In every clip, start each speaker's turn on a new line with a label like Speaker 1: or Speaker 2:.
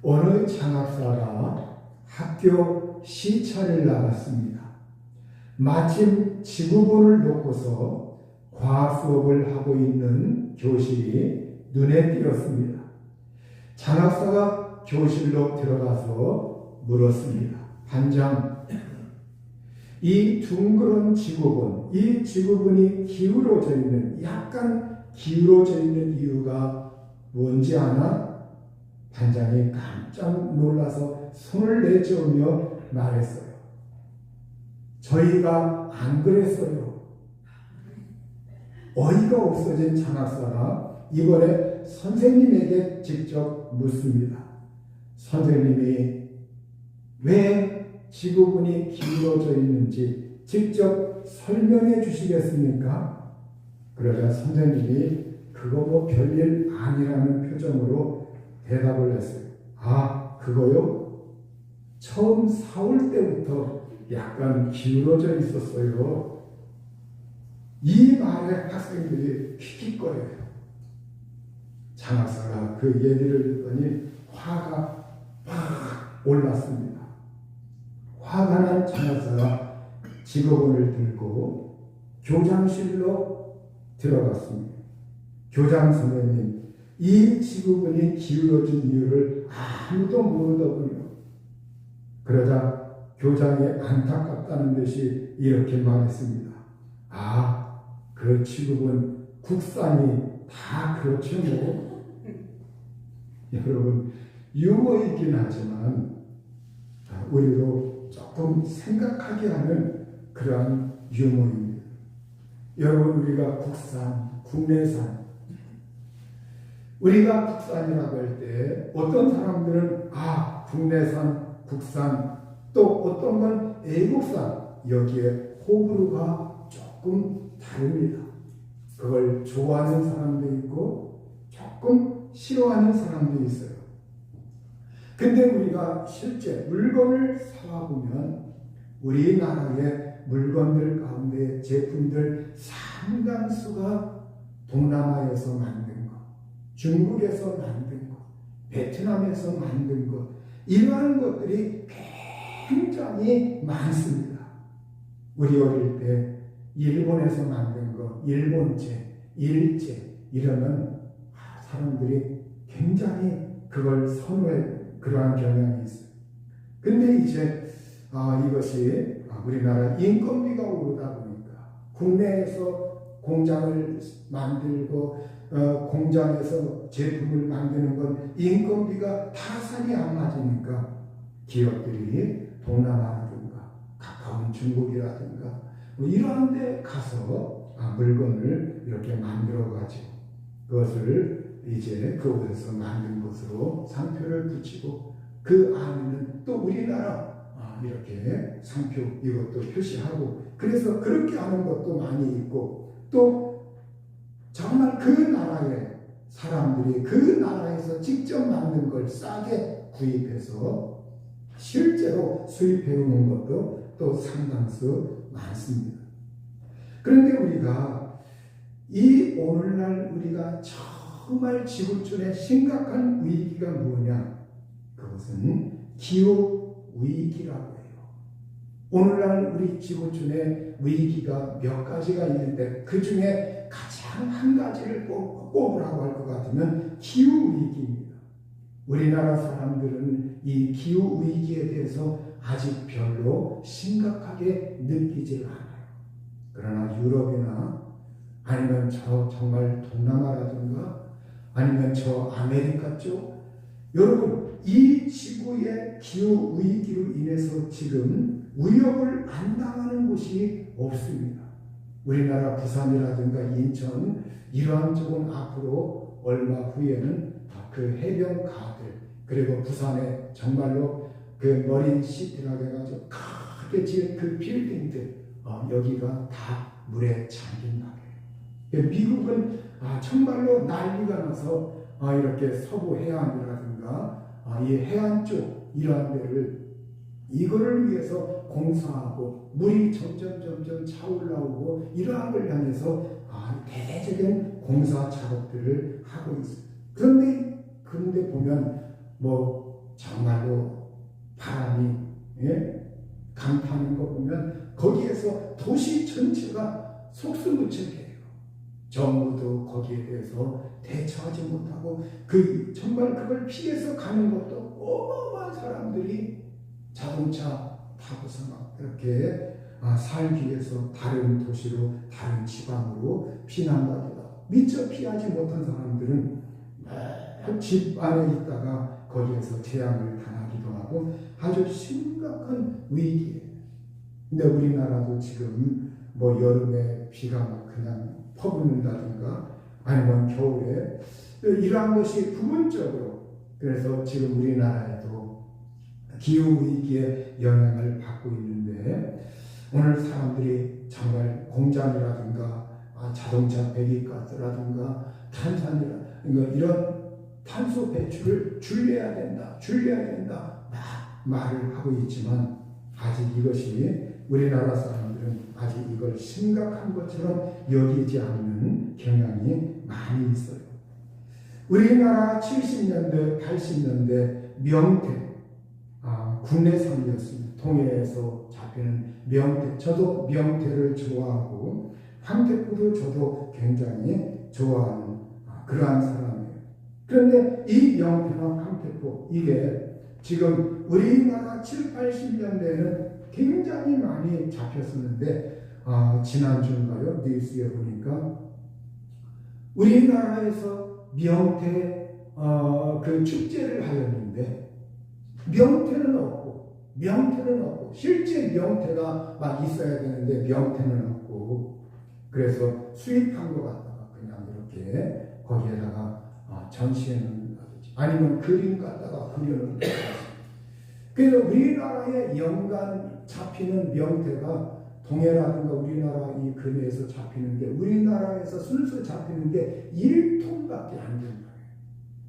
Speaker 1: 어느 장학사가 학교 시찰을 나갔습니다. 마침 지구본을 놓고서 과학 수업을 하고 있는 교실이 눈에 띄었습니다. 장학사가 교실로 들어가서 물었습니다. 반장, 이 둥그런 지구본, 이 지구본이 기울어져 있는, 약간 기울어져 있는 이유가 뭔지 아나? 반장이 깜짝 놀라서 손을 내저으며 말했어요. 저희가 안 그랬어요. 어이가 없어진 장학사가 이번에 선생님에게 직접 묻습니다. 선생님이 왜 지구본이 기울어져 있는지 직접 설명해 주시겠습니까? 그러자 선생님이 그거 뭐 별일 아니라는 표정으로 대답을 했어요. 아, 그거요? 처음 사올 때부터 약간 기울어져 있었어요. 이 말에 학생들이 킥킥거려요. 장학사가 그 얘기를 듣더니 화가 팍 올랐습니다. 화가 난 장학사가 지구본을 들고 교장실로 들어갔습니다. 교장 선생님, 이 지구본이 기울어진 이유를 아무도 모르더군요. 그러자 교장이 안타깝다는 듯이 이렇게 말했습니다. 아, 그 지구본 국산이 다 그렇죠 뭐. 여러분, 유머이긴 하지만 우리도 조금 생각하게 하는 그러한 유머입니다. 여러분, 우리가 국산, 국내산, 우리가 국산이라고 할 때 어떤 사람들은 국내산, 국산, 또 어떤 건 애국산, 여기에 호불호가 조금 다릅니다. 그걸 좋아하는 사람도 있고 조금 싫어하는 사람도 있어요. 근데 우리가 실제 물건을 사와보면 우리나라의 물건들 가운데 제품들 상당수가 동남아에서 만든 것, 중국에서 만든 것, 베트남에서 만든 것, 이러한 것들이 굉장히 많습니다. 우리 어릴 때 일본에서 만든 것, 일본제, 일제 이러면 사람들이 굉장히 그걸 선호해 그러한 경향이 있어요. 근데 이제 이것이 우리나라 인건비가 오르다 보니까 국내에서 공장을 만들고 공장에서 제품을 만드는 건 인건비가 타산이 안 맞으니까 기업들이 동남아라든가 가까운 중국이라든가 뭐 이런 데 가서 물건을 이렇게 만들어 가지고 그것을 이제 그곳에서 만든 것으로 상표를 붙이고 그 안에는 또 우리나라 이렇게 상표 이것도 표시하고 그래서 그렇게 하는 것도 많이 있고 또 정말 그 나라의 사람들이 그 나라에서 직접 만든 걸 싸게 구입해서 실제로 수입해 오는 것도 또 상당수 많습니다. 그런데 우리가 이 오늘날 우리가 정말 지구촌에 심각한 위기가 뭐냐? 그것은 기후위기라고 해요. 오늘날 우리 지구촌에 위기가 몇 가지가 있는데 그 중에 가장 한 가지를 꼽으라고 할 것 같으면 기후위기입니다. 우리나라 사람들은 이 기후위기에 대해서 아직 별로 심각하게 느끼질 않아요. 그러나 유럽이나 아니면 저 정말 동남아라든가 아니면 저 아메리카 쪽 여러분 이 지구의 기후 위기로 인해서 지금 위협을 안 당하는 곳이 없습니다. 우리나라 부산이라든가 인천 이러한 쪽은 앞으로 얼마 후에는 그 해변가들 그리고 부산에 정말로 그 머린 시티라고 해가지고 크게 지은 그 빌딩들 여기가 다 물에 잠긴다. 미국은 정말로 난리가 나서 이렇게 서부 해안이라든가 이 해안 쪽 이러한 데를 이거를 위해서 공사하고 물이 점점 차올라오고 이러한 걸 향해서 대대적인 공사 작업들을 하고 있습니다. 그런데 보면 뭐 도시 전체가 속수무책이에요. 정부도 거기에 대해서 대처하지 못하고 정말 그걸 피해서 가는 것도 어마어마한 사람들이 자동차 타고서 막 이렇게 살기 위해서 다른 도시로 다른 지방으로 피난가기가 미처 피하지 못한 사람들은 집 안에 있다가 거기에서 재앙을 당하기도 하고 아주 심각한 위기예요. 근데 우리나라도 지금 뭐 여름에 비가 막 그냥 퍼붓는다든가 아니면 겨울에 이러한 것이 부분적으로 그래서 지금 우리나라에도 기후위기에 영향을 받고 있는데 오늘 사람들이 정말 공장이라든가 자동차 배기가스라든가 탄산이라든가 이런 탄소 배출을 줄여야 된다 말을 하고 있지만 아직 이것이 우리나라 사람들은 아직 이걸 심각한 것처럼 여기지 않는 경향이 많이 있어요. 우리나라 70년대, 80년대 명태, 국내산이었습니다. 동해에서 잡히는 명태. 저도 명태를 좋아하고 황태포도 저도 굉장히 좋아하는 그러한 사람이에요. 그런데 이 명태나 황태포 이게 지금 우리나라 7, 80년대에는 굉장히 많이 잡혔었는데 지난주인가요? 뉴스에 보니까 우리나라에서 명태 그 축제를 하였는데 명태는 없고 실제 명태가 막 있어야 되는데 명태는 없고 그래서 수입한 것 갖다가 그냥 이렇게 거기에다가 전시회는 아니면 그림 갖다가 그려놓는 거죠. 그래서 우리나라에 연간 잡히는 명태가 동해라든가 우리나라 이 근해에서 잡히는 게 우리나라에서 순수 잡히는 게 1톤밖에 안 된다.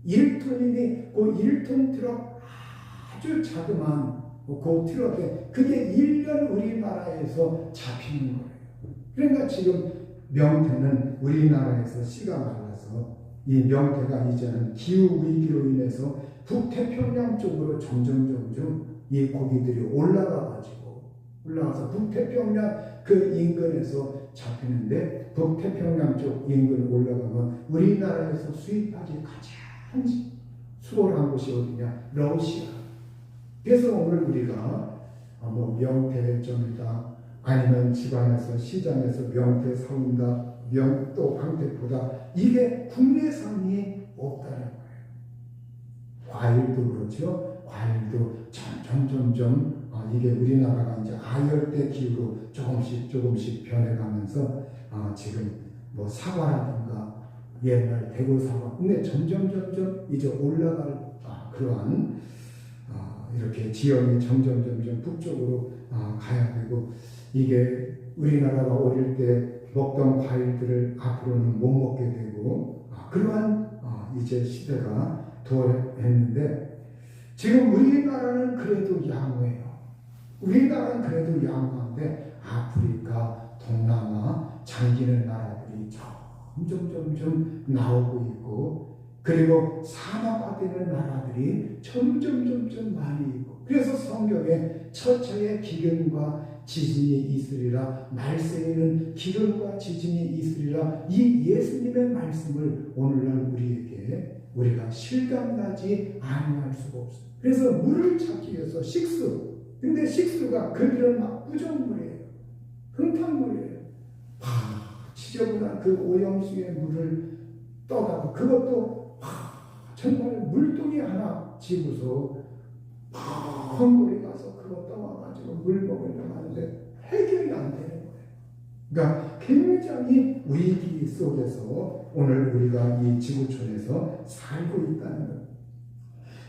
Speaker 1: 1톤이니 그 1톤 트럭 아주 자그마한 그 트럭에 그게 1년 우리나라에서 잡히는 거예요. 그러니까 지금 명태는 우리나라에서 씨가 말라서 이 명태가 이제는 기후위기로 인해서 북태평양 쪽으로 점점 이 고기들이 올라가서 북태평양 그 인근에서 잡히는데 북태평양 쪽 인근 올라가면 우리나라에서 수입하기 가장 수월한 곳이 어디냐? 러시아. 그래서 오늘 우리가 뭐 명태점이다 아니면 집안에서 시장에서 명태 사온다 또 황태포다 이게 국내산이 없다는 거예요. 과일도 그렇죠. 과일도 점점 이게 우리나라가 이제 아열대 기후로 조금씩 변해가면서 지금 뭐 사과라든가 옛날 대구 사과 근데 점점 이제 올라갈 그러한 이렇게 지형이 점점 북쪽으로 가야 되고 이게 우리나라가 어릴 때 먹던 과일들을 앞으로는 못 먹게 되고 그러한 이제 시대가 도래했는데 지금 우리나라는 그래도 양호해요. 우리나라는 그래도 양호한데 아프리카, 동남아, 장기는 나라들이 점점 나오고 있고 그리고 사막화되는 나라들이 점점 많이 있고 그래서 성경에 처처에 기근과 지진이 있으리라 말세에는 기근과 지진이 있으리라 이 예수님의 말씀을 오늘날 우리가 실감나지 아니할 수가 없어요. 그래서 물을 찾기 위해서 식수 근데 식수가 그들은 막 부정물이에요. 흥탕물이에요. 지저분한 그 오염수의 물을 떠다가 그것도 정말 물동이 하나 지고서 헝거리 가서 그거 떠와가지고 물 먹으려고 하는데 해결이 안 되는 거예요. 그러니까 굉장히 위기 속에서 오늘 우리가 이 지구촌에서 살고 있다는 거예요.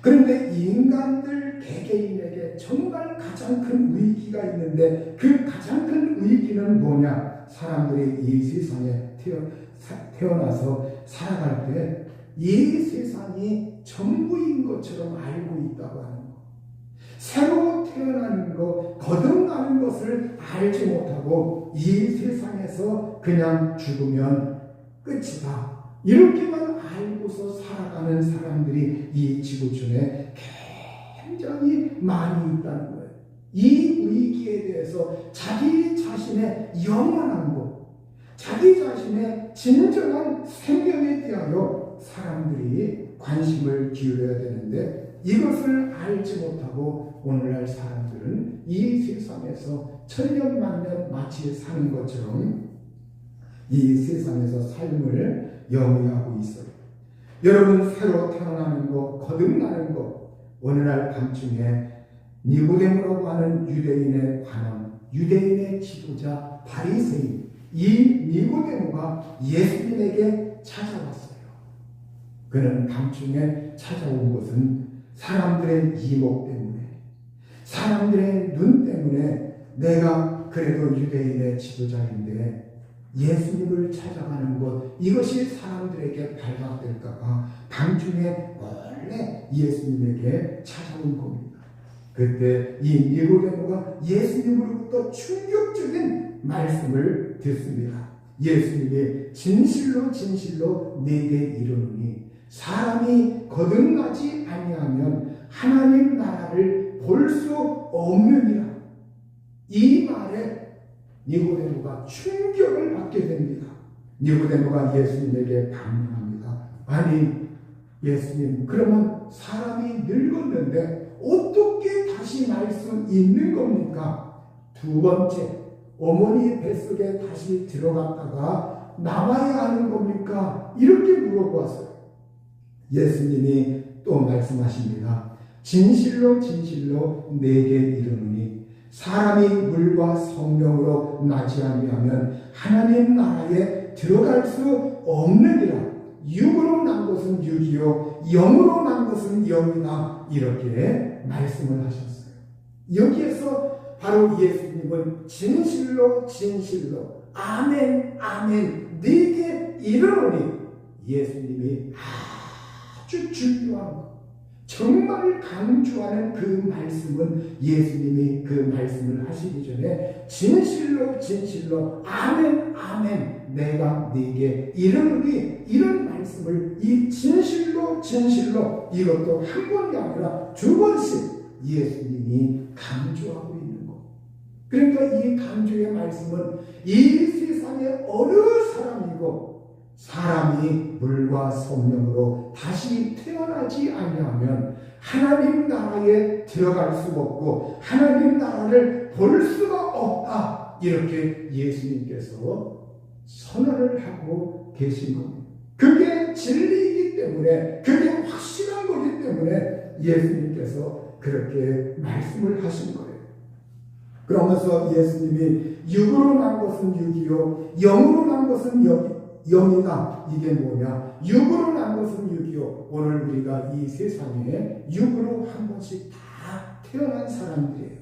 Speaker 1: 그런데 인간들 개개인에게 정말 가장 큰 위기가 있는데 그 가장 큰 위기는 뭐냐? 사람들이 이 세상에 태어나서 살아갈 때 이 세상이 전부인 것처럼 알고 있다고 하는 거. 새로 태어나는 거, 거듭나는 것을 알지 못하고 이 세상에서 그냥 죽으면 끝이다. 이렇게만 알고서 살아가는 사람들이 이 지구촌에 굉장히 많이 있다는 거예요. 이 위기에 대해서 자기 자신의 영원한 것, 자기 자신의 진정한 생명에 대하여 사람들이 관심을 기울여야 되는데, 이것을 알지 못하고 오늘날 사람들은 이 세상에서 천년만년 마치 사는 것처럼 이 세상에서 삶을 영위하고 있어요. 여러분, 새로 태어나는 것, 거듭나는 것, 오늘날 밤중에 니고데모라고 하는 유대인의 관원, 유대인의 지도자 바리새인, 이 니고데모가 예수님에게 찾아왔어요. 그는 밤중에 찾아온 것은 사람들의 이목 때문에, 사람들의 눈 때문에 내가 그래도 유대인의 지도자인데 예수님을 찾아가는 것, 이것이 사람들에게 발각될까봐 밤중에 몰래 예수님에게 찾아온 겁니다. 그때 이 니고데모가 예수님으로부터 충격적인 말씀을 듣습니다. 예수님이 진실로 진실로 내게 이르노니 사람이 거듭나지 아니하면 하나님 나라를 볼 수 없느니라. 이 말에 니고데모가 충격을 받게 됩니다. 니고데모가 예수님에게 반문합니다. 아니 예수님, 그러면 사람이 늙었는데 어떻게 다시 날 수 있는 겁니까? 두 번째, 어머니 뱃속에 다시 들어갔다가 나와야 하는 겁니까? 이렇게 물어보았어요. 예수님이 또 말씀하십니다. 진실로 진실로 내게 이르노니 사람이 물과 성령으로 나지 아니하면 하나님 나라에 들어갈 수 없느니라. 육으로 난 것은 육이요 영으로 난 것은 영이다. 이렇게 말씀을 하셨어요. 여기에서 바로 예수님은 진실로 진실로 아멘 아멘 네게 이르노니, 예수님이 아주 중요한 것, 정말 강조하는 그 말씀은 예수님이 그 말씀을 하시기 전에 진실로 진실로 아멘 아멘 내가 네게 이르노니, 이런 말씀을 이 진실로 진실로, 이것도 한 번이 아니라 두 번씩 예수님이 강조하고 있는 것. 그러니까 이 강조의 말씀은 이 세상의 어느 사람이고 사람이 물과 성령으로 다시 태어나지 아니하면 하나님 나라에 들어갈 수 없고 하나님 나라를 볼 수가 없다. 이렇게 예수님께서 선언을 하고 계신 겁니다. 그게 진리이기 때문에, 그게 확실한 거기 때문에 예수님께서 그렇게 말씀을 하신 거예요. 그러면서 예수님이 육으로 난 것은 육이요 영으로 난 것은 영이다. 이게 뭐냐? 육으로 난 것은 육이요. 오늘 우리가 이 세상에 육으로 한 번씩 다 태어난 사람들이에요.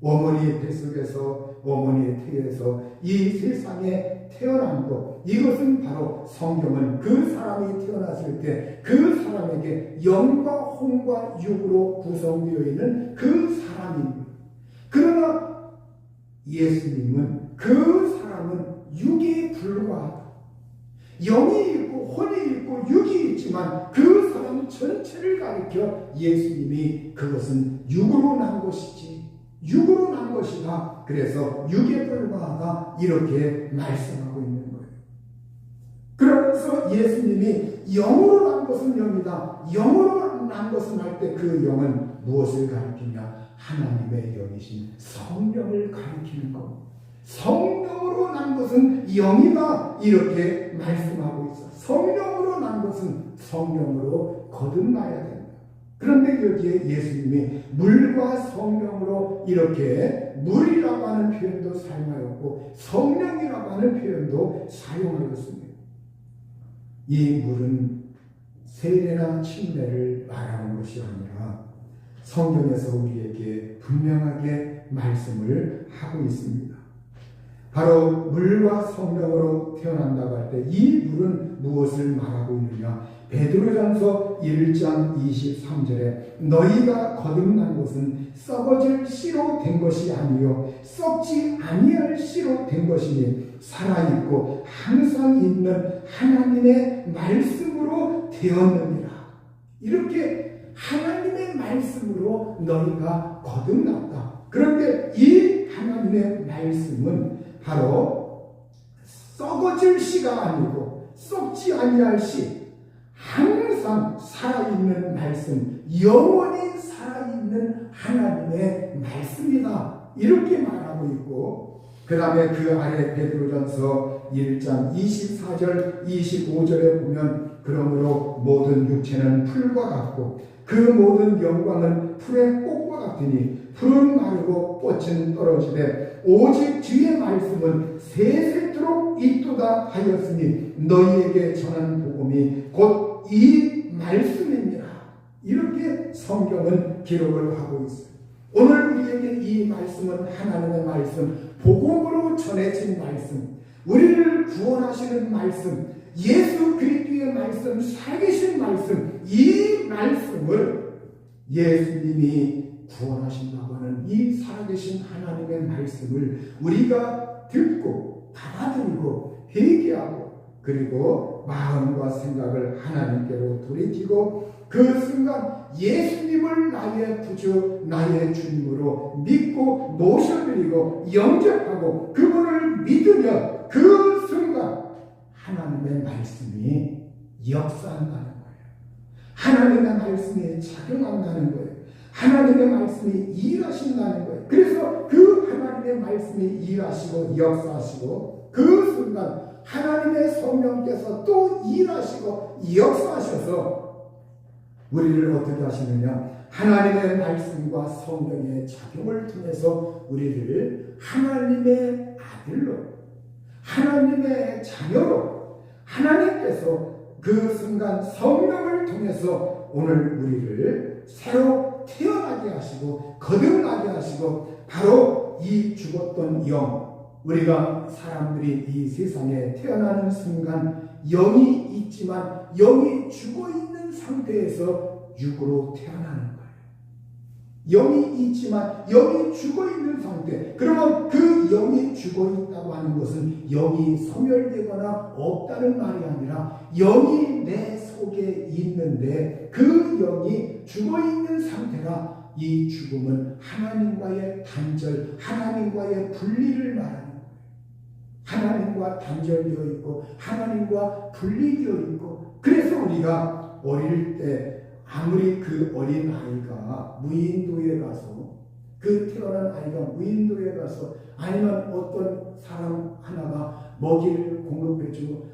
Speaker 1: 어머니의 뱃속에서, 어머니의 태에서 이 세상에 태어난 것, 이것은 바로 성경은 그 사람이 태어났을 때 그 사람에게 영과 혼과 육으로 구성되어 있는 그 사람입니다. 그러나 예수님은 그 사람은 육에 불과하다. 영이 있고 혼이 있고 육이 있지만 그 사람 전체를 가리켜 예수님이 그것은 육으로 난 것이지, 육으로 난 것이다. 그래서 육에 불과하다. 이렇게 말씀하고 있는 거예요. 그러면서 예수님이 영으로 난 것은 영이다. 영으로 난 것은 할 때 그 영은 무엇을 가리키냐? 하나님의 영이신 성령을 가리키는 겁니다. 성령으로 난 것은 영이다. 이렇게 말씀하고 있어. 성령으로 난 것은 성령으로 거듭나야 된다. 그런데 여기에 예수님이 물과 성령으로 이렇게 물이라고 하는 표현도 사용하였고 성령이라고 하는 표현도 사용하였습니다. 이 물은 세례나 침례를 말하는 것이 아니라 성경에서 우리에게 분명하게 말씀을 하고 있습니다. 바로 물과 성령으로 태어난다고 할 때 이 물은 무엇을 말하고 있느냐? 베드로전서 1장 23절에 너희가 거듭난 것은 썩어질 씨로 된 것이 아니요 썩지 아니할 씨로 된 것이니 살아있고 항상 있는 하나님의 말씀으로 되었느니라. 이렇게 하나님의 말씀으로 너희가 거듭났다. 그런데 이 하나님의 말씀은 바로 썩어질 씨가 아니고 썩지 아니할 씨, 항상 살아있는 말씀, 영원히 살아있는 하나님의 말씀이다. 이렇게 말하고 있고, 그 다음에 그 아래 베드로전서 1장 24절 25절에 보면 그러므로 모든 육체는 풀과 같고 그 모든 영광은 풀의 꽃과 같으니 풀은 마르고 꽃은 떨어지되 오직 주의 말씀은 세세토록 있도다 하였으니 너희에게 전한 복음이 곧 이 말씀입니다. 이렇게 성경은 기록을 하고 있어요. 오늘 우리에게 이 말씀은 하나님의 말씀, 복음으로 전해진 말씀, 우리를 구원하시는 말씀, 예수 그리스도의 말씀, 살아계신 말씀, 이 말씀을 예수님이 구원하신다고 하는 이 살아계신 하나님의 말씀을 우리가 듣고 받아들이고 회개하고 그리고 마음과 생각을 하나님께로 돌이키고 그 순간 예수님을 나의 구주, 나의 주님으로 믿고 모셔드리고 영접하고 그분을 믿으면 그 순간 하나님의 말씀이 역사한다는 거예요. 하나님의 말씀이 작용한다는 거예요. 하나님의 말씀이 일하신다는 거예요. 그래서 그 하나님의 말씀이 일하시고 역사하시고 그 순간 하나님의 성령께서 또 일하시고 역사하셔서 우리를 어떻게 하시느냐? 하나님의 말씀과 성령의 작용을 통해서 우리를 하나님의 아들로, 하나님의 자녀로, 하나님께서 그 순간 성령을 통해서 오늘 우리를 새로 태어나게 하시고 거듭나게 하시고 바로 이 죽었던 영, 우리가 사람들이 이 세상에 태어나는 순간 영이 있지만 영이 죽어있는 상태에서 육으로 태어나는 거예요. 영이 있지만 영이 죽어있는 상태. 그러면 그 영이 죽어있다고 하는 것은 영이 소멸되거나 없다는 말이 아니라 영이 내 속에 있는데 그 영이 죽어있는 상태라 이 죽음은 하나님과의 단절, 하나님과의 분리를 말하는 거예요. 하나님과 단절되어 있고 하나님과 분리되어 있고 그래서 우리가 어릴 때 아무리 그 어린 아이가 무인도에 가서 그 태어난 아이가 무인도에 가서 아니면 어떤 사람 하나가 먹이를 공급해주고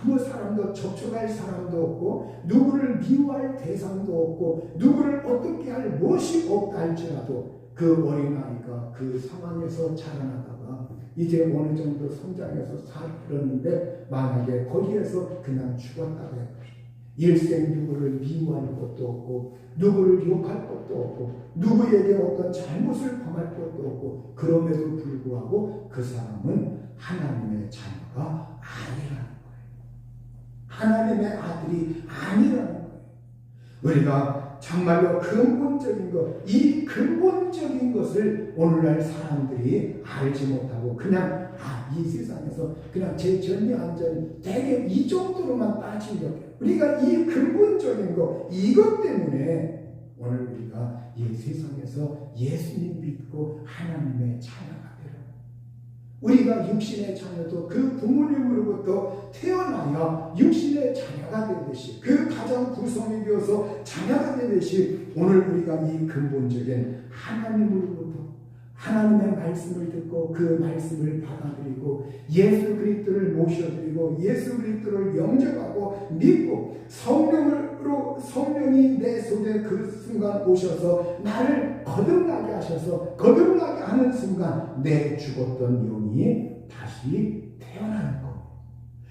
Speaker 1: 아무 사람도 접촉할 사람도 없고 누구를 미워할 대상도 없고 누구를 어떻게 할 무엇이 없다 할지라도 그 어린아이가 그 상황에서 자라나다가 이제 어느 정도 성장해서 살았는데 만약에 거기에서 그냥 죽었다고 해요. 일생 누구를 미워할 것도 없고 누구를 욕할 것도 없고 누구에게 어떤 잘못을 범할 것도 없고 그럼에도 불구하고 그 사람은 하나님의 자녀가 아니라는 거예요. 하나님의 아들이 아니라는 거예요. 우리가 정말로 근본적인 것, 이 근본적인 것을 오늘날 사람들이 알지 못하고 그냥 이 세상에서 그냥 제 전리 안전이 되게 이 정도로만 따지려고 해요. 우리가 이 근본적인 것, 이것 때문에 오늘 우리가 이 세상에서 예수님 믿고 하나님의 자녀가 되라. 우리가 육신의 자녀도 그 부모님으로부터 태어나야 육신의 자녀가 되듯이 그 가정 구성이 되어서 자녀가 되듯이 오늘 우리가 이 근본적인 하나님으로부터 하나님의 말씀을 듣고 그 말씀을 받아들이고 예수 그리스도를 모셔드리고 예수 그리스도를 영접하고 믿고 성령이 내 속에 그 순간 오셔서 나를 거듭나게 하셔서 거듭나게 하는 순간 내 죽었던 영이 다시 태어나는 겁니다.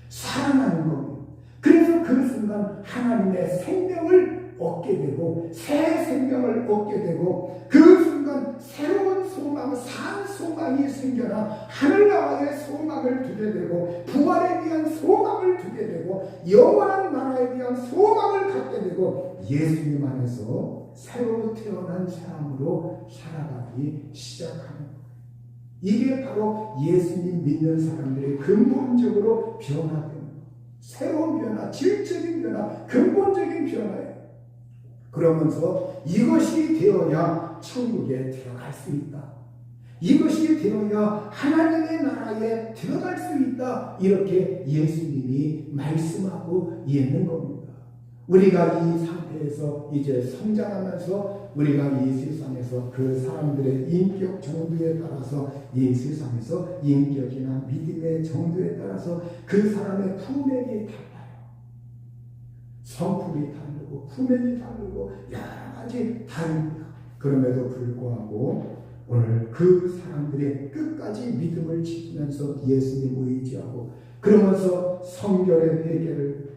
Speaker 1: 살아나는 겁니다. 그래서 그 순간 하나님의 생명을 얻게 되고 새 생명을 얻게 되고 그 순간 새로운 소망, 산 소망이 생겨나 하늘나라의 소망을 두게 되고 부활에 대한 소망을 두게 되고 영원한 나라에 대한 소망을 갖게 되고 예수님 안에서 새로 태어난 사람으로 살아가기 시작하는 거예요. 이게 바로 예수님 믿는 사람들의 근본적으로 변화되는 거예요. 새로운 변화, 질적인 변화, 근본적인 변화예요. 그러면서 이것이 되어야 천국에 들어갈 수 있다. 이것이 되어야 하나님의 나라에 들어갈 수 있다. 이렇게 예수님이 말씀하고 있는 겁니다. 우리가 이 상태에서 이제 성장하면서 우리가 이 세상에서 그 사람들의 인격 정도에 따라서 이 세상에서 인격이나 믿음의 정도에 따라서 그 사람의 품행이 달라요. 성품이 다르고 품행이 다르고 여러 가지 다릅니다. 그럼에도 불구하고 오늘 그 사람들이 끝까지 믿음을 지키면서 예수님 의지하고 그러면서 성결의 회개를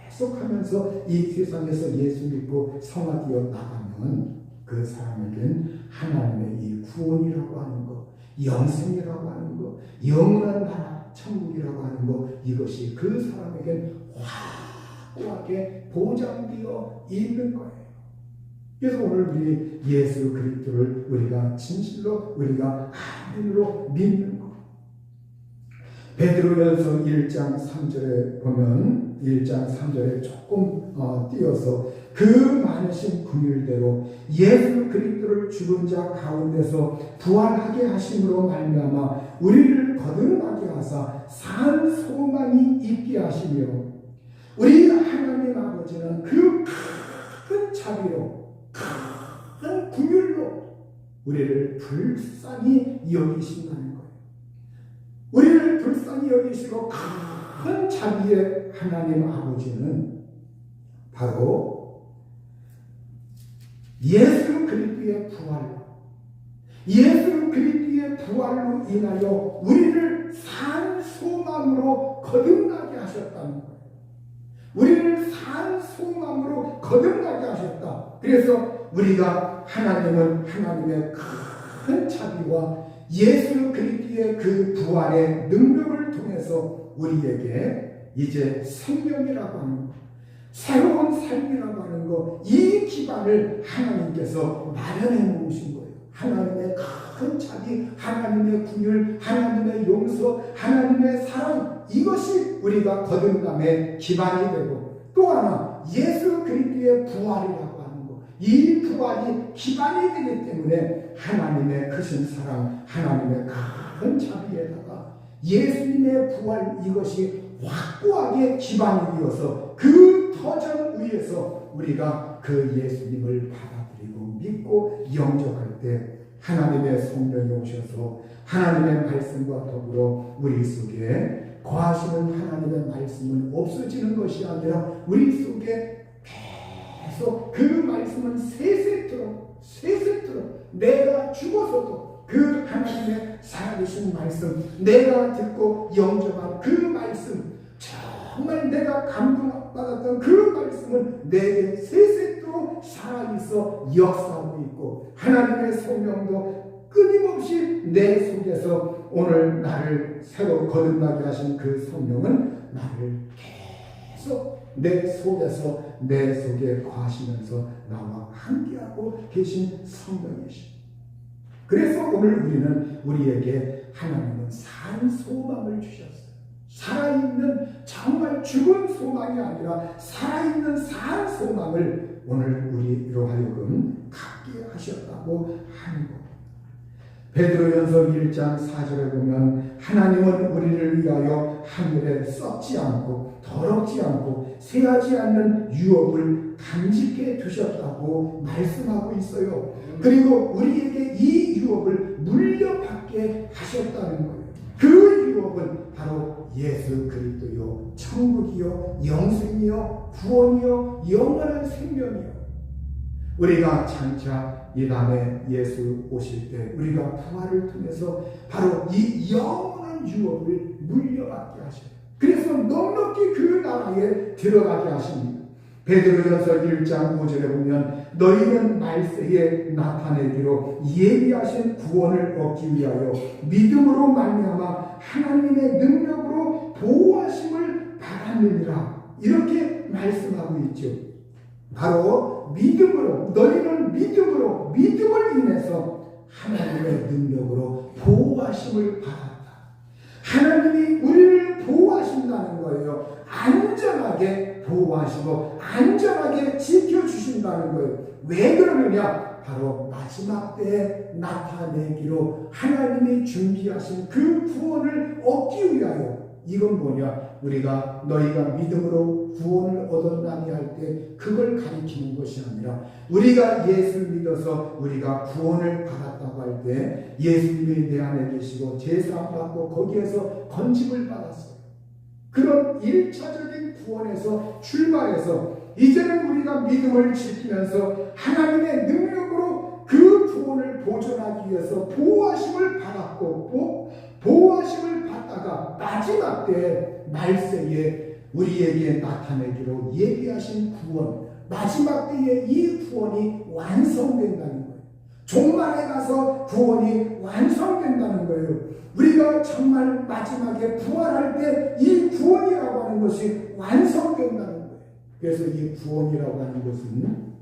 Speaker 1: 계속하면서 이 세상에서 예수 믿고 성화되어 나가면 그 사람에겐 하나님의 이 구원이라고 하는 것, 영생이라고 하는 것, 영원한 나라 천국이라고 하는 것, 이것이 그 사람에겐 확고하게 보장되어 있는 거예요. 그래서 오늘 우리 예수 그리스도를 우리가 진실로 우리가 아멘으로 믿는 것. 베드로전서 1장 3절에 보면 1장 3절에 조금 띄어서 그 많으신 긍휼대로 예수 그리스도를 죽은 자 가운데서 부활하게 하심으로 말미암아 우리를 거듭나게 하사 산 소망이 있게 하시며 우리 하나님 아버지는 그 큰 자비로 큰 긍휼로 우리를 불쌍히 여기신다는 거예요. 우리를 불쌍히 여기시고 큰 자비의 하나님 아버지는 바로 예수 그리스도의 부활로 예수 그리스도의 부활로 인하여 우리를 산 소망으로 거듭나게 하셨다는 거예요. 우리를 산 소망으로 거듭나게 하셨다. 그래서 우리가 하나님은 하나님의 큰 자비와 예수 그리스도의 그 부활의 능력을 통해서 우리에게 이제 생명이라고 하는 것, 새로운 삶이라고 하는 것, 이 기반을 하나님께서 마련해 놓으신 거예요. 하나님의 큰 자비, 하나님의 긍휼, 하나님의 용서, 하나님의 사랑, 이것이 우리가 거듭남의 기반이 되고 또 하나 예수 그리스도의 부활이라고 하는 것, 이 부활이 기반이 되기 때문에 하나님의 크신 사랑, 하나님의 큰 자비에다가 예수님의 부활, 이것이 확고하게 기반이 되어서 그 터전 위에서 우리가 그 예수님을 받아들이고 믿고 영접할 때 하나님의 성령이 오셔서 하나님의 말씀과 더불어 우리 속에 거하시는 하나님의 말씀은 없어지는 것이 아니라 우리 속에 계속 그 말씀은 세세토록 내가 죽어서도 그 하나님의 살아계신 말씀, 내가 듣고 영접한 그 말씀, 정말 내가 감동받았던 그 말씀은 내게 세세토록 살아있어 역사하고 있고 하나님의 성령도 끊임없이 내 속에서 오늘 나를 새로 거듭나게 하신 그 성령은 나를 계속 내 속에서 내 속에 거하시면서 나와 함께하고 계신 성령이십니다. 그래서 오늘 우리는 우리에게 하나님은 산 소망을 주셨어요. 살아있는 정말 죽은 소망이 아니라 살아있는 산 소망을 오늘 우리로 하여금 갖게 하셨다고 하는 것. 베드로전서 1장 4절에 보면 하나님은 우리를 위하여 하늘에 썩지 않고 더럽지 않고 새하지 않는 유업을 간직해 두셨다고 말씀하고 있어요. 그리고 우리에게 이 유업을 물려받게 하셨다는 거예요. 그 유업은 바로 예수 그리스도요, 천국이요, 영생이요, 구원이요, 영원한 생명이요. 우리가 장차 이 다음에 예수 오실 때 우리가 부활을 통해서 바로 이 영원한 유업을 물려받게 하셔요. 그래서 넉넉히 그 나라에 들어가게 하십니다. 베드로전서 1장 5절에 보면 너희는 말세에 나타내기로 예비하신 구원을 얻기 위하여 믿음으로 말미암아 하나님의 능력으로 보호하심을 받았느니라, 이렇게 말씀하고 있죠. 바로 믿음으로, 너희는 믿음을 인해서 하나님의 능력으로 보호하심을 받았다. 하나님이 우리를 보호하신다는 거예요. 안전하게 보호하시고 안전하게 지켜주신다는 거예요. 왜 그러느냐? 바로 마지막 때에 나타내기로 하나님이 준비하신 그 구원을 얻기 위하여. 이건 뭐냐? 우리가 너희가 믿음으로 구원을 얻었나니 할 때 그걸 가리키는 것이 아니라 우리가 예수를 믿어서 우리가 구원을 받았다고 할 때 예수님이 내 안에 계시고 제사함 받고 거기에서 건짐을 받았어요. 그런 1차적인 구원에서 출발해서 이제는 우리가 믿음을 지키면서 하나님의 능력으로 그 구원을 보존하기 위해서 보호하심을 받았고 보호하심을 받다가 마지막 때 말세에 우리에게 나타내기로 예비하신 구원, 마지막 때에 이 구원이 완성된다는 거예요. 종말에 가서 구원이 완성된다는 거예요. 우리가 정말 마지막에 부활할 때 이 구원이라고 하는 것이 완성된다는 거예요. 그래서 이 구원이라고 하는 것은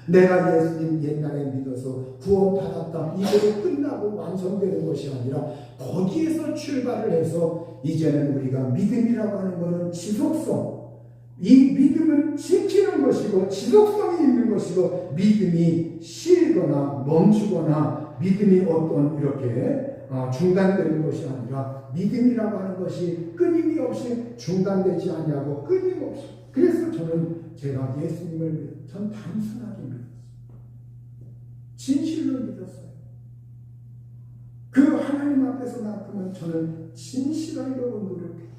Speaker 1: 내가 예수님 옛날에 믿어서 구원받았다, 이대로 끝나고 완성되는 것이 아니라 거기에서 출발을 해서 이제는 우리가 믿음이라고 하는 것은 지속성, 이 믿음은 지키는 것이고 지속성이 있는 것이고 믿음이 쉬거나 멈추거나 믿음이 어떤 이렇게 중단되는 것이 아니라 믿음이라고 하는 것이 끊임없이 중단되지 않냐고 끊임없이. 그래서 저는 제가 예수님을 전 단순하게 믿었어요. 진실로 믿었어요. 그 하나님 앞에서만큼은 저는 진실하려고 노력해요.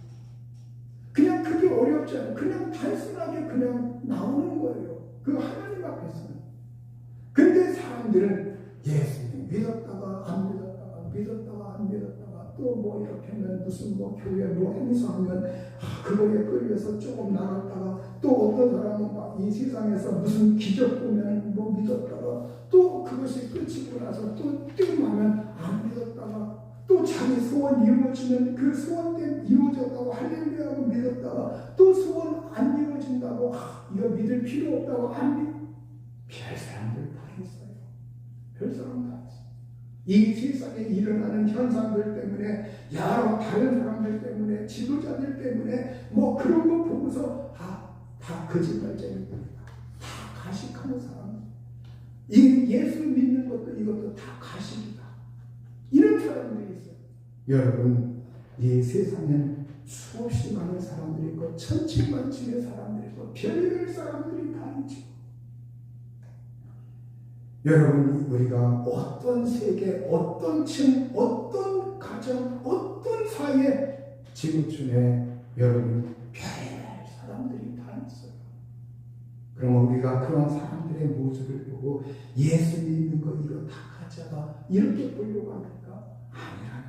Speaker 1: 그냥 그게 어렵지 않아요. 그냥 단순하게 그냥 나오는 거예요. 그 하나님 앞에서는. 근데 사람들은 예수님 믿었다가 안 믿었다가 믿었다가 안 믿었다가 또 뭐 이렇게 하면 무슨 뭐 교회 뭐 행사하면 그거에 끌려서 조금 나갔다가 또 어떤 사람은 막 이 세상에서 무슨 기적 보면 뭐 믿었다가 또 그것이 끝이고 나서 또 띵하면 안 믿었다가 또 자기 소원 이루어지면 그 소원 때문에 이루어졌다고 할렐루야하고 믿었다가 또 소원 안 이루어진다고 이거 믿을 필요 없다고 안 믿. 별 사람들 다 있어요. 별 사람 다 있어요. 이 세상에 일어나는 현상들 때문에 여러 다른 사람들 때문에 지도자들 때문에 뭐 그런 거 보고서 다 거짓말쟁이들이다. 다 가식하는 사람. 이 예수 믿는 것도 이것도 다 가식이다. 이런 사람들이 있어요. 여러분, 이 세상엔 수없이 많은 사람들이 있고 천칭만칭의 사람들이 있고 별별 사람들이 다 있죠. 여러분, 우리가 어떤 세계, 어떤 층, 어떤 가정, 어떤 사회 지구촌에 여러분 별별 사람들이 다 있어요. 그러면 우리가 그런 사람들의 모습을 보고 예수 믿는 거 이거 다 가짜다 이렇게 보려고 합니까? 아니라는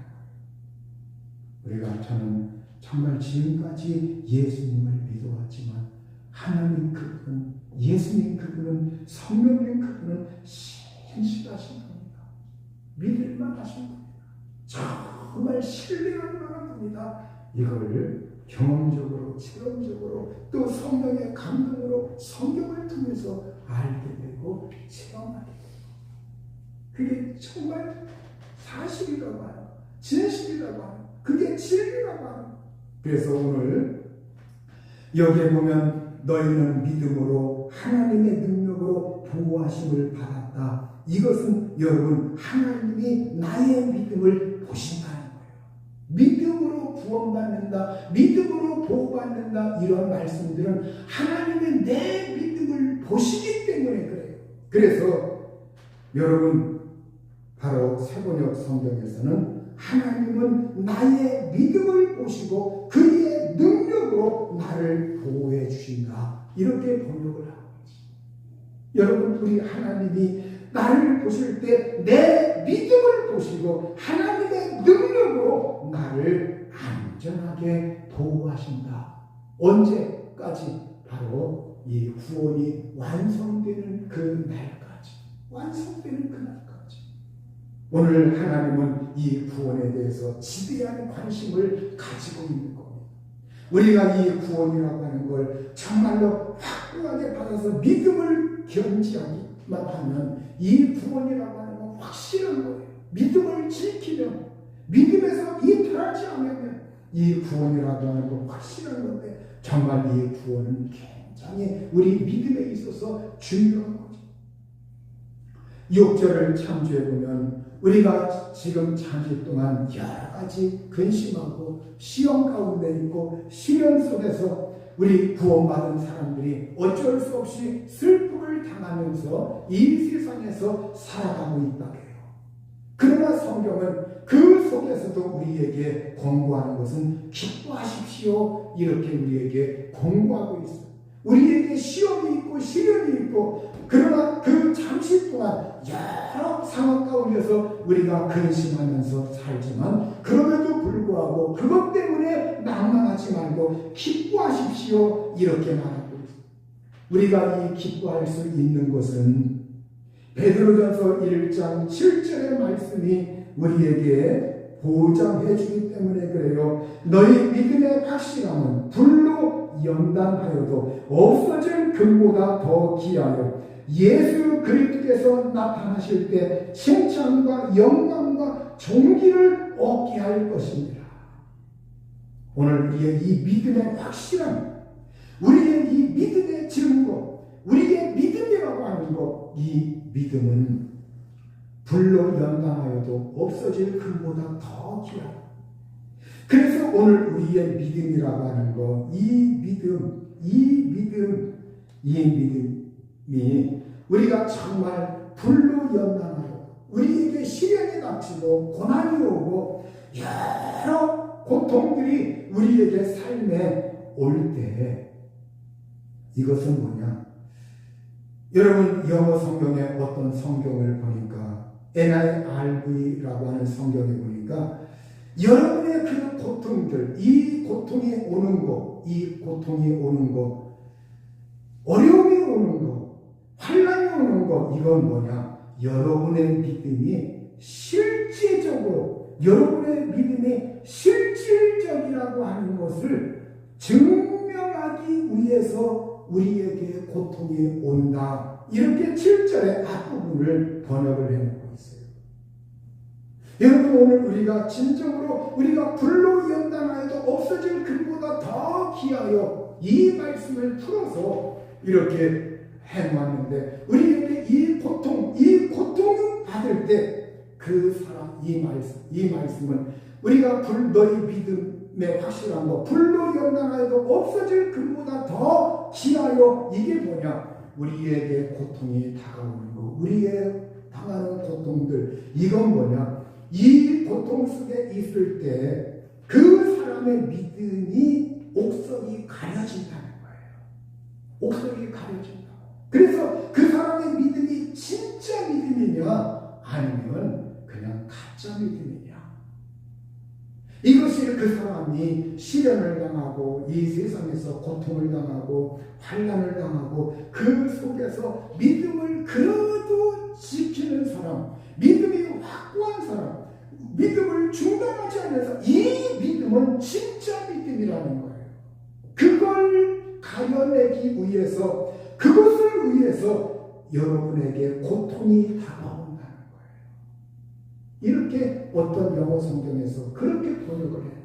Speaker 1: 거예요. 저는 정말 지금까지 예수님을 믿어왔지만 하나님 그분은, 예수님 그분은, 성령님 그분은 신실하신 분이다. 믿을만 하신 분이다. 정말 신뢰할 만한 분이다. 이걸 경험적으로, 체험적으로, 또 성령의 감동으로 성경을 통해서 알게 되고 체험하게 되고, 그게 정말 사실이라고 하는, 진실이라고 하는, 그게 진리라고 하는. 그래서 오늘 여기에 보면 너희는 믿음으로 하나님의 능력으로 보호하심을 받았다. 이것은 여러분 하나님이 나의 믿음을 보신다는 거예요. 믿음으로 구원받는다, 믿음으로 보호받는다, 이런 말씀들은 하나님의 내 믿음을 보시기 때문에 그래요. 그래서 여러분 바로 새번역 성경에서는 하나님은 나의 믿음을 보시고 그의 능력으로 나를 보호해 주신다, 이렇게 번역을 하고 있습니다. 여러분, 우리 하나님이 나를 보실 때 내 믿음을 보시고 하나님의 능력으로 나를 안전하게 보호하신다. 언제까지? 바로 이 구원이 완성되는 그 날까지, 완성되는 그 날까지. 오늘 하나님은 이 구원에 대해서 지대한 관심을 가지고 있는 겁니다. 우리가 이 구원이라고 하는 걸 정말로 확고하게 받아서 믿음을 견지하기만 하면 이 구원이라고 하는 건 확실한 거예요. 믿음을 지키면, 믿음에서 이탈하지 않으면 이 구원이라고 하는 건 확실한 건데 정말 이 구원은 굉장히 우리 믿음에 있어서 중요한 거죠. 6절을 참조해 보면 우리가 지금 잠시 동안 여러 가지 근심하고 시험 가운데 있고 시련 속에서 우리 구원받은 사람들이 어쩔 수 없이 슬픔을 당하면서 이 세상에서 살아가고 있다 해요. 그러나 성경은 그 속에서도 우리에게 권고하는 것은 기뻐하십시오. 이렇게 우리에게 권고하고 있어요. 우리에게 시험이 있고 시련이 있고 그러나 그 잠시 동안 여러 상황 가운데서 우리가 근심하면서 살지만 그럼에도 불구하고 그것 때문에 낭망하지 말고 기뻐하십시오. 이렇게 말하고 있어요. 우리가 이 기뻐할 수 있는 것은 베드로전서 1장 7절의 말씀이 우리에게 보장해 주기 때문에 그래요. 너희 믿음의 확실함은 불로 연단하여도 없어질 금보다 더 귀하여 예수 그리스도께서 나타나실 때 칭찬과 영광과 존귀를 얻게 할 것입니다. 오늘 우리의 이 믿음의 확실함, 우리의 이 믿음의 증거, 우리의 믿음이라고 하는 것, 이 믿음은 불로 연단하여도 없어질 금보다 더 귀하다. 그래서 오늘 우리의 믿음이라고 하는 것, 이 믿음이 우리가 정말 불로 연단하여 우리에게 시련이 닥치고 고난이 오고 여러 고통들이 우리에게 삶에 올 때 이것은 뭐냐? 여러분 영어 성경에 어떤 성경을 보니까 NIRV라고 하는 성경에 보니까 여러분의 그 고통들, 이 고통이 오는 것, 어려움이 오는 것, 환난이 오는 것, 이건 뭐냐? 여러분의 믿음이 실질적으로, 여러분의 믿음이 실질적이라고 하는 것을 증명하기 위해서 우리에게 고통이 온다. 이렇게 7절의 앞부분을 번역을 해놓고 있어요. 여러분 오늘 우리가 진정으로 우리가 불로 연단하여도 없어질 금보다 더 귀하여 이 말씀을 풀어서 이렇게 해놓았는데 우리에게 이 고통을 받을 때 그 사람 이 말씀은 우리가 너희 믿음의 확실한 거 불로 연단하여도 없어질 금보다 더 귀하여 이게 뭐냐? 우리에게 고통이 다가오는 거, 우리의 당하는 고통들 이건 뭐냐? 이 고통 속에 있을 때 그 사람의 믿음이 옥석이 가려진다는 거예요. 옥석이 가려진다. 그래서 그 사람의 믿음이 진짜 믿음이냐 아니면 그냥 가짜 믿음이냐. 이것이 그 사람이 시련을 당하고 이 세상에서 고통을 당하고 환난을 당하고 그 속에서 믿음을 그래도 지키는 사람, 믿음이 확고한 사람, 믿음을 중단하지 않아서 이 믿음은 진짜 믿음이라는 거예요. 그걸 가려내기 위해서 그것을 위해서 여러분에게 고통이 다가온다는 거예요. 이렇게 어떤 영어 성경에서 그렇게 번역을 해놨습니다.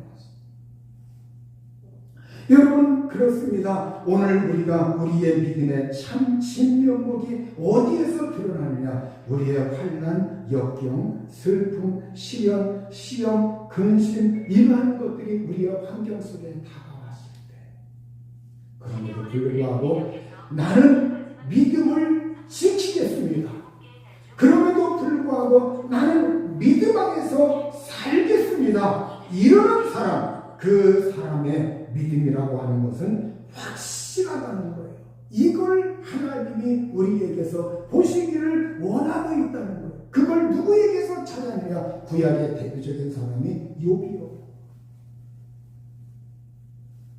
Speaker 1: 여러분 그렇습니다. 오늘 우리가 우리의 믿음의 참 진면목이 어디에서 드러나느냐? 우리의 환난, 역경, 슬픔, 시련, 시험, 근심 이러한 것들이 우리의 환경 속에 다가왔을 때 그럼에도 불구하고 나는 믿음을 지키겠습니다. 그럼에도 불구하고 나는 믿음 안에서 살겠습니다. 이러는 사람, 그 사람의 믿음이라고 하는 것은 확실하다는 거예요. 이걸 하나님이 우리에게서 보시기를 원하고 있다는 거예요. 그걸 누구에게서 찾았느냐? 구약의 대표적인 사람이 욥이요.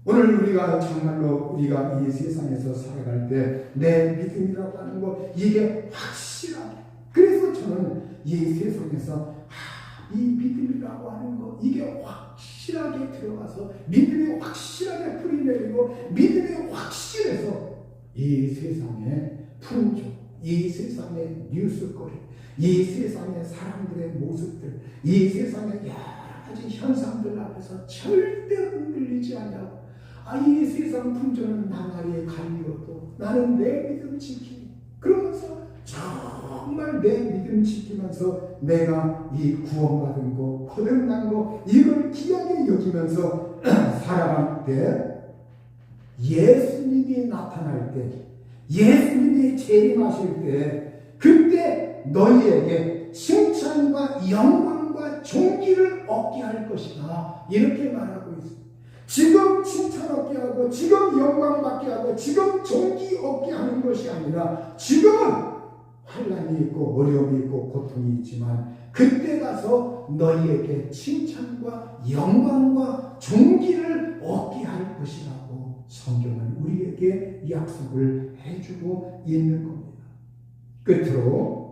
Speaker 1: 오늘 우리가 정말로 우리가 이 세상에서 살아갈 때 내 믿음이라고 하는 것 이게 확실하게, 그래서 저는 이 세상에서 이 믿음이라고 하는 것 이게 확실하게 들어가서 믿음이 확실하게 뿌리내리고 믿음이 확실해서 이 세상의 풍조, 이 세상의 뉴스거리, 이 세상의 사람들의 모습들, 이 세상의 여러 가지 현상들 앞에서 절대 흔들리지 않냐고 이 세상 풍조는 나날이 갈리어도 나는 내 믿음 지키니, 그러면서 정말 내 믿음 지키면서 내가 이 구원받은 거, 거듭난 거, 이걸 귀하게 여기면서 살아갈 때, 예수님이 나타날 때, 예수님이 재림하실 때, 그때 너희에게 칭찬과 영광과 존귀를 얻게 할 것이다, 이렇게 말하고 있습니다. 지금 칭찬 얻게 하고, 지금 영광 받게 하고, 지금 존귀 얻게 하는 것이 아니라, 지금은 환난이 있고 어려움이 있고 고통이 있지만, 그때 가서 너희에게 칭찬과 영광과 존귀를 얻게 할 것이라고 성경은 우리에게 약속을 해주고 있는 겁니다. 끝으로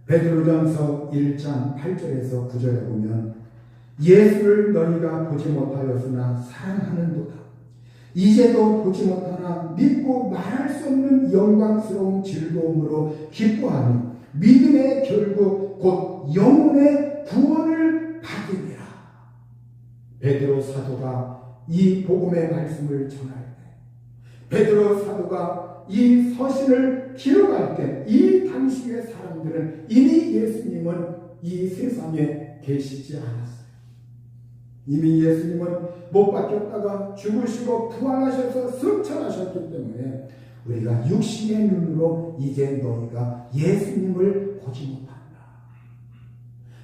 Speaker 1: 베드로전서 1장 8절에서 9절에 보면, 예수를 너희가 보지 못하였으나 사랑하는도다. 이제도 보지 못하나 믿고 말할 수 없는 영광스러운 즐거움으로 기뻐하니 믿음의 결국 곧 영혼의 구원을 받으리라. 베드로 사도가 이 복음의 말씀을 전할 때, 베드로 사도가 이 서신을 기록할 때, 이 당시의 사람들은 이미 예수님은 이 세상에 계시지 않았어요. 이미 예수님은 못 박혔다가 죽으시고 부활하셔서 승천하셨기 때문에 우리가 육신의 눈으로 이제 너희가 예수님을 보지 못한다.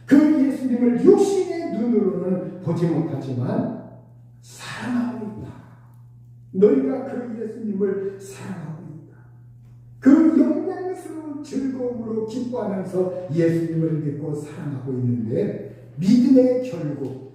Speaker 1: 그 예수님을 육신의 눈으로는 보지 못하지만 사랑하고 있다. 너희가 그 예수님을 사랑하고 있다. 그 영광스러운 즐거움으로 기뻐하면서 예수님을 믿고 사랑하고 있는데, 믿음의 결국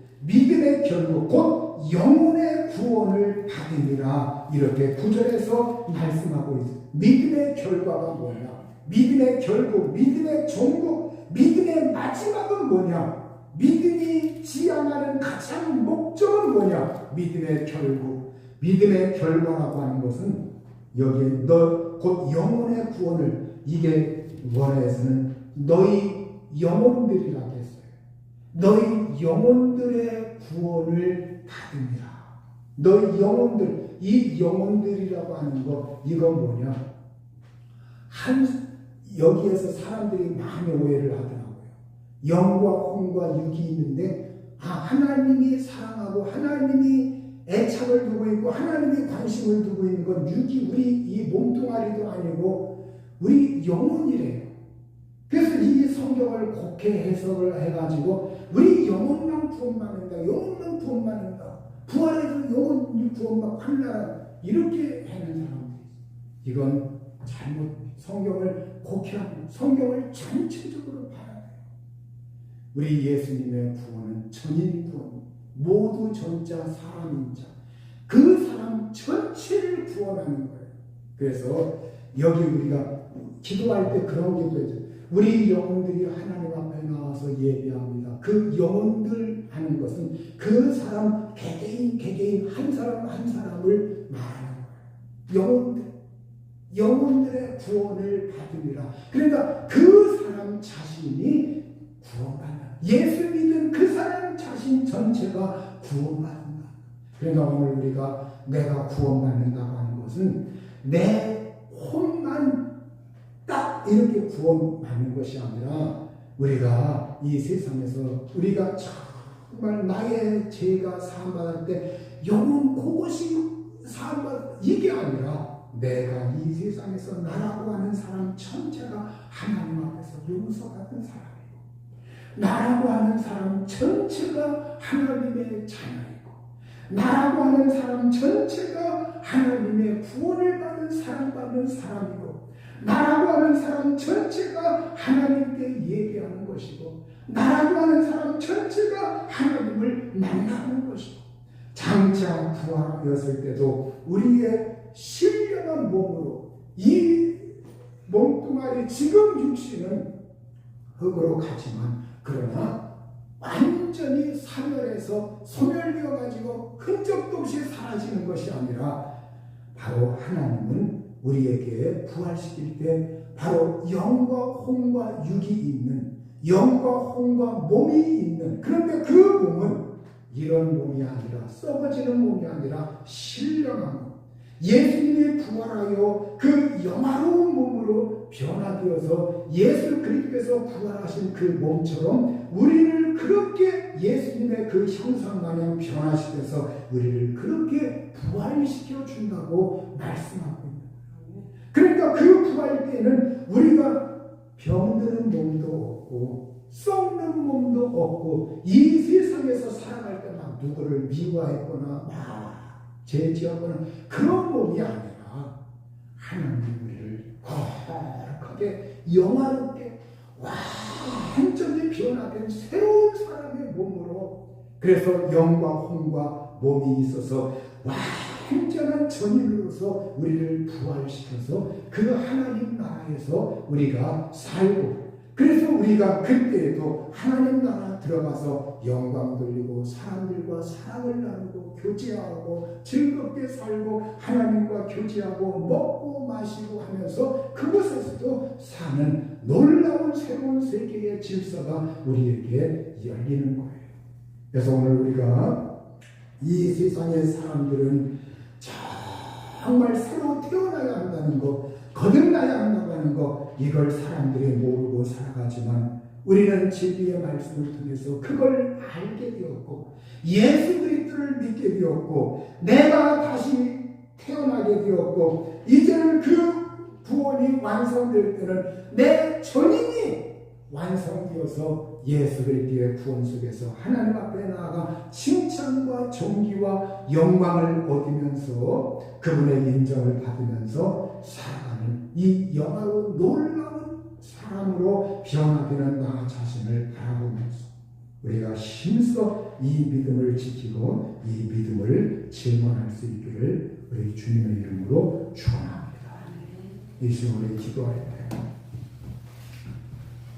Speaker 1: 곧 영혼의 구원을 받으리라, 이렇게 9절에서 말씀하고 있습니다. 믿음의 결과가 뭐냐? 믿음의 결국, 믿음의 종국, 믿음의 마지막은 뭐냐? 믿음이 지향하는 가장 목적은 뭐냐? 믿음의 결국, 믿음의 결과라고 하는 것은 여기에 곧 영혼의 구원을, 이게 원어에서는 너희 영혼들이라고 했어요. 너희 영혼들의 구원을 받으리라. 너희 영혼들, 이 영혼들이라고 하는 거, 이건 뭐냐? 여기에서 사람들이 많이 오해를 하더라고요. 영과 혼과 육이 있는데, 하나님이 사랑하고 하나님이 애착을 두고 있고 하나님이 관심을 두고 있는 건 육이, 우리 이 몸뚱아리도 아니고 우리 영혼이래요. 그래서 이 성경을 곡해 해석을 해가지고 우리 영혼만 구원받는다, 영혼만 구원받는다, 부활해서 영혼이 구원받고 한다, 이렇게 하는 사람들이 있어요. 이건 잘못, 성경을 곡해하고 성경을 전체적으로 봐야 돼요. 우리 예수님의 구원은 전인 구원, 모두 전자 사람인자, 그 사람 전체를 구원하는 거예요. 그래서 여기 우리가 기도할 때 그런 기도해요. 우리 영혼들이 하나님 앞에 나와서 예배합니다. 그 영혼들 하는 것은 그 사람 개개인 한 사람 한 사람을 말하는 거예요. 영혼들의 구원을 받으리라. 그러니까 그 사람 자신이 구원받는다. 예수 믿은 그 사람 자신 전체가 구원받는다. 그러니까 오늘 우리가 내가 구원받는다고 하는 것은 내 혼만 딱 이렇게 구원받는 것이 아니라, 우리가 이 세상에서 우리가 정말 나의 죄가 사함받을 때 영혼 그것이 사함받을, 이게 아니라 내가 이 세상에서 나라고 하는 사람 전체가 하나님 앞에서 용서받은 사람이고, 나라고 하는 사람 전체가 하나님의 자녀이고, 나라고 하는 사람 전체가 하나님의 구원을 받은 사랑받는 사람이고, 나라고 하는 사람 전체가 하나님께 예배하는 것이고, 나라고 하는 사람 전체가 하나님을 만나는 것이고, 장차 부활하였을 때도 우리의 신령한 몸으로, 이 몸뚱아리 지금 육신은 흙으로 가지만, 그러나 완전히 사멸해서 소멸되어 가지고 흔적도 없이 사라지는 것이 아니라, 바로 하나님은 우리에게 부활시킬 때 바로 영과 혼과 육이 있는, 영과 혼과 몸이 있는, 그런데 그 몸은 이런 몸이 아니라, 썩어지는 몸이 아니라 신령한 몸, 예수님이 부활하여 그 영화로운 몸으로 변화되어서 예수 그리스도께서 부활하신 그 몸처럼 우리를 그렇게 예수님의 그 형상 마냥 변화시켜서 우리를 그렇게 부활시켜 준다고 말씀하고 있는 거예요. 그러니까 그 부활 때는 우리가 병드는 몸도 없고 썩는 몸도 없고 이 세상에서 살아갈 때 막 누구를 미워했거나 막 제지하거나 그런 몸이 아니라 하나님이 우리를 거룩하게 영화롭게 완전히 변화된 새로운 사람의 몸으로, 그래서 영과 혼과 몸이 있어서 완전한 전인으로서 우리를 부활시켜서 그 하나님 나라에서 우리가 살고, 그래서 우리가 그때에도 하나님 나라 들어가서 영광 돌리고 사람들과 사랑을 나누고 교제하고 즐겁게 살고 하나님과 교제하고 먹고 마시고 하면서 그곳에서도 사는 놀라운 새로운 세계의 질서가 우리에게 열리는 거예요. 그래서 오늘 우리가 이 세상의 사람들은 정말 새로 태어나야 한다는 것, 거듭나야 한다고 하는 것, 이걸 사람들이 모르고 살아가지만 우리는 진리의 말씀을 통해서 그걸 알게 되었고 예수 그리스도를 믿게 되었고 내가 다시 태어나게 되었고 이제는 그 구원이 완성될 때는 내 전인이 완성되어서 예수 그리스도의 구원 속에서 하나님 앞에 나아가 칭찬과 존귀와 영광을 얻으면서 그분의 인정을 받으면서 살아가는 이 영화로운 놀라운 사람으로 변화되는 나 자신을 바라보면서 우리가 힘써 이 믿음을 지키고 이 믿음을 증언할 수 있기를 우리 주님의 이름으로 축원합니다. 이 시간에 기도할 때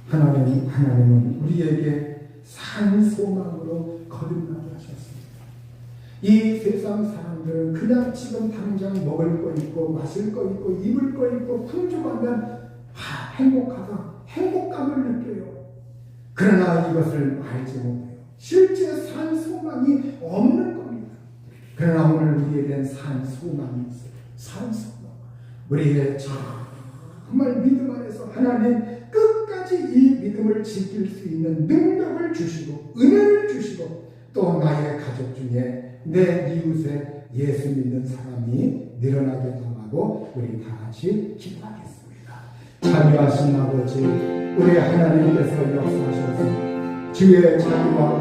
Speaker 1: 하나님은 우리에게 산 소망으로 거듭나게 하셨습니다. 이 세상 사람들은 그냥 지금 당장 먹을 거 있고 마실 거 있고 입을 거 있고 풍족하면 행복하다, 행복감을 느껴요. 그러나 이것을 알지 못해요. 실제 산 소망이 없는 겁니다. 그러나 오늘 우리에겐 산 소망이 있어요. 산 소망. 우리의 정말 믿음 안에서 하나님 끝까지 이 믿음을 지킬 수 있는 능력을 주시고 은혜를 주시고 또 나의 가족 중에 내 이웃에 예수 믿는 사람이 늘어나게 달라고 우리 다 같이 기도하겠습니다. 자비하신 아버지, 우리 하나님께서 역사하셔서 주의 자비와